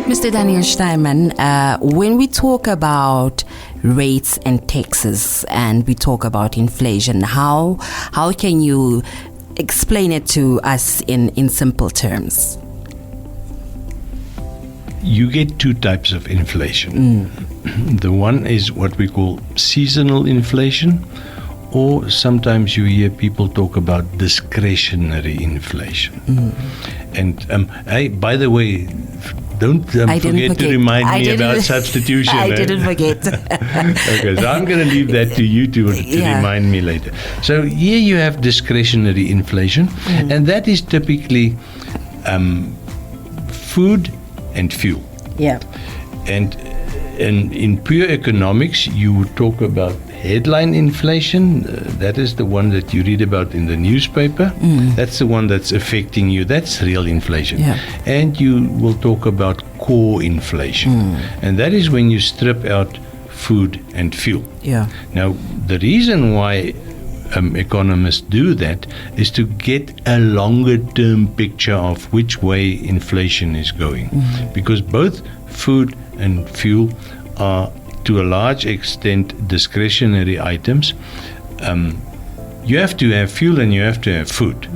Mr. Daniel Steinman, when we talk about rates and taxes and we talk about inflation, how can you explain it to us in simple terms? You get two types of inflation. The one is what we call seasonal inflation, or sometimes you hear people talk about discretionary inflation. And hey, by the way, don't forget to remind me about substitution. I didn't forget. Okay, so I'm going to leave that to you to remind me later. So here you have discretionary inflation, and that is typically food and fuel. Yeah. And in pure economics, you would talk about headline inflation. That is the one that you read about in the newspaper. That's the one that's affecting you. That's real inflation. Yeah. And you will talk about core inflation. And that is when you strip out food and fuel. Yeah. Now, the reason why economists do that is to get a longer term picture of which way inflation is going. Because both food and fuel are to a large extent discretionary items. You have to have fuel and you have to have food,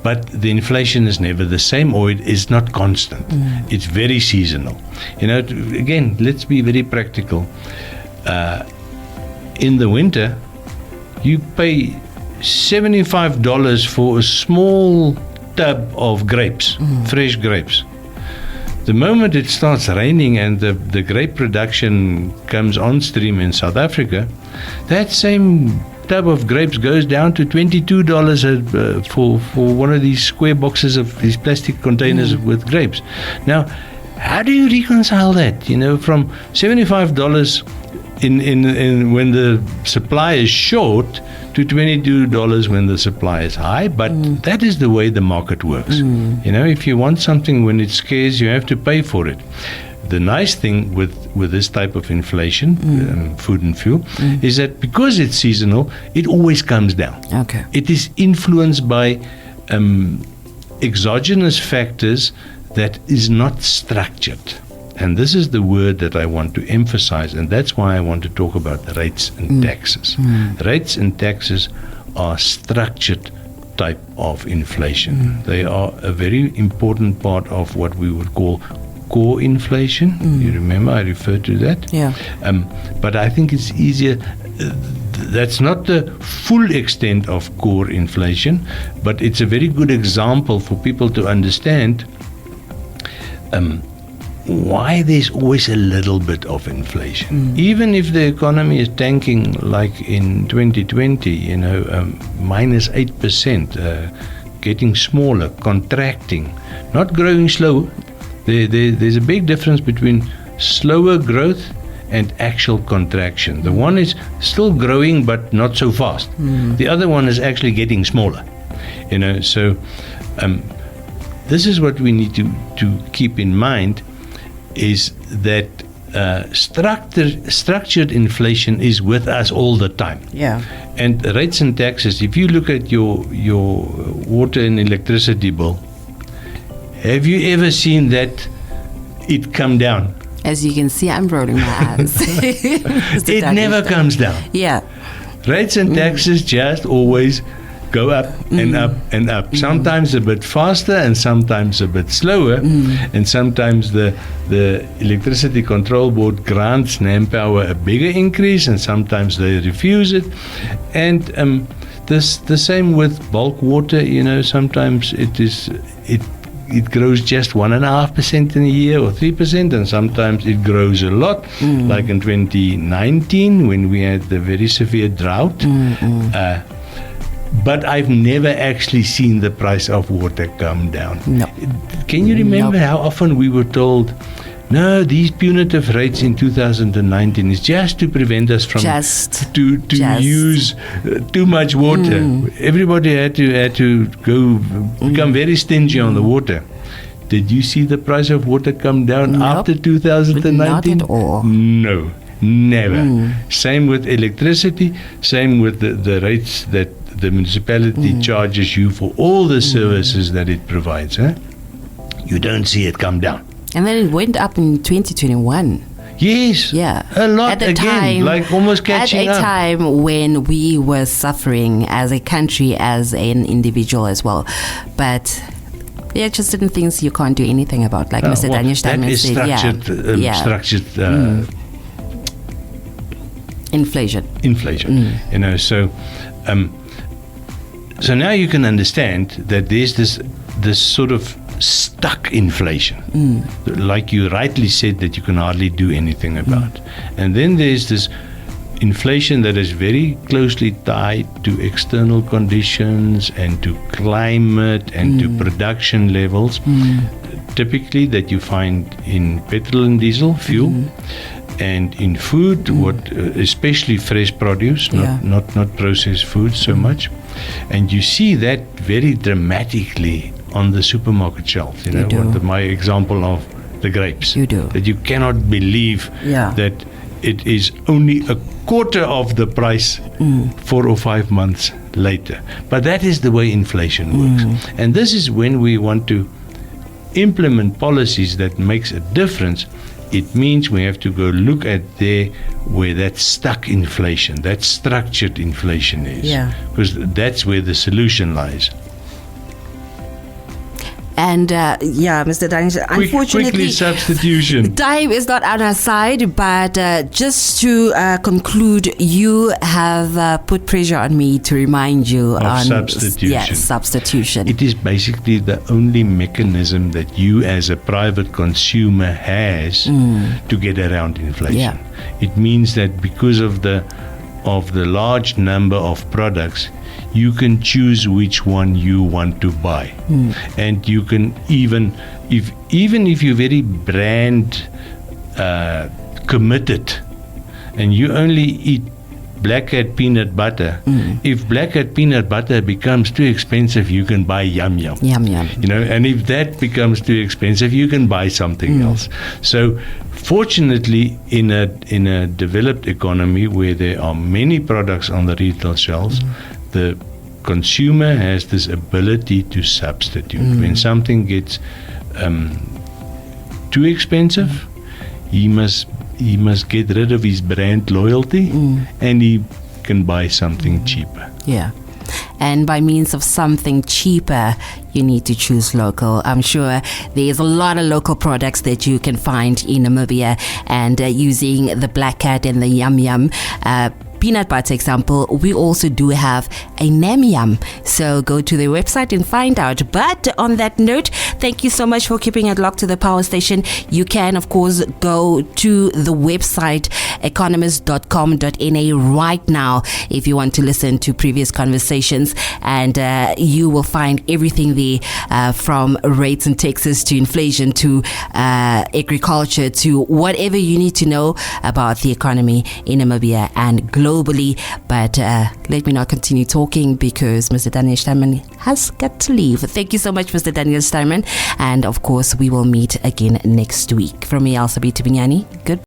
but the inflation is never the same, or it is not constant. It's very seasonal. You know, again, let's be very practical. In the winter, you pay $75 for a small tub of grapes, fresh grapes. The moment it starts raining and the grape production comes on stream in South Africa, that same tub of grapes goes down to $22 for one of these square boxes of these plastic containers with grapes. Now, how do you reconcile that? You know, from $75 in when the supply is short to $22 when the supply is high, but that is the way the market works. You know, if you want something when it's scarce, you have to pay for it. The nice thing with this type of inflation, food and fuel, is that because it's seasonal, it always comes down. Okay. It is influenced by exogenous factors that is not structured. And this is the word that I want to emphasize, and that's why I want to talk about rates and taxes. Rates and taxes are structured type of inflation. They are a very important part of what we would call core inflation. You remember I referred to that? Yeah. But I think it's easier. That's not the full extent of core inflation, but it's a very good example for people to understand why there's always a little bit of inflation. Even if the economy is tanking like in 2020, you know, minus 8%, getting smaller, contracting, not growing slow. There's a big difference between slower growth and actual contraction. The one is still growing but not so fast. The other one is actually getting smaller. You know, so this is what we need to keep in mind, is that structured inflation is with us all the time. Yeah. And rates and taxes, if you look at your water and electricity bill, have you ever seen that it come down? As you can see, I'm rolling my eyes. It never comes down. Yeah. Rates and taxes just always go up and up and up. Sometimes a bit faster and sometimes a bit slower. And sometimes the Electricity Control Board grants NamPower a bigger increase, and sometimes they refuse it. And the same with bulk water. You know, sometimes it grows just 1.5% in a year or 3%, and sometimes it grows a lot, like in 2019 when we had the very severe drought. But I've never actually seen the price of water come down. No. Can you remember how often we were told, no, these punitive rates in 2019 is just to prevent us from to use too much water. Everybody had to become very stingy on the water. Did you see the price of water come down after 2019? Not at all. No, never. Same with electricity, same with the rates that the municipality charges you for all the services that it provides. You don't see it come down. And then it went up in 2021. Yes, Yeah. a lot At the again, time, like almost catching at a up. time when we were suffering as a country, as an individual as well. But there are just certain things you can't do anything about, like Mr. Daniel that Steinman is said. structured Inflation. inflation. You know, so now you can understand that there's this sort of stuck inflation, like you rightly said, that you can hardly do anything about. And then there's this inflation that is very closely tied to external conditions and to climate and to production levels, typically that you find in petrol and diesel fuel. And in food, especially fresh produce, not processed food so much, and you see that very dramatically on the supermarket shelves. You know, my example of the grapes. You do. That you cannot believe that it is only a quarter of the price 4 or 5 months later. But that is the way inflation works, and this is when we want to implement policies that makes a difference. It means we have to go look at where that stuck inflation, that structured inflation is. Because that's where the solution lies. And Mr. Daniel, unfortunately, quickly substitution. Time is not on our side, but just to conclude, you have put pressure on me to remind you on substitution. Yes, substitution. It is basically the only mechanism that you as a private consumer has to get around inflation. It means that because of the large number of products, you can choose which one you want to buy, and you can even if you're very brand committed, and you only eat Black Hat peanut butter. If Black Hat peanut butter becomes too expensive, you can buy Yum Yum. Yum Yum. You know, and if that becomes too expensive, you can buy something else. So, fortunately, in a developed economy where there are many products on the retail shelves, the consumer has this ability to substitute. When something gets too expensive, he must get rid of his brand loyalty, and he can buy something cheaper. Yeah. And by means of something cheaper, you need to choose local. I'm sure there's a lot of local products that you can find in Namibia, and using the Black Cat and the Yum Yum peanut butter example, we also do have a Nam-Yum. So go to their website and find out. But on that note, thank you so much for keeping it locked to the Power Station. You can, of course, go to the website economist.com.na right now if you want to listen to previous conversations, and you will find everything there, from rates in Texas to inflation to agriculture to whatever you need to know about the economy in Namibia and globally. But let me not continue talking because Mr. Daniel Steinman has got to leave. Thank you so much, Mr. Daniel Steinman, and of course we will meet again next week. From me, Elsa B. Tibinyani, good.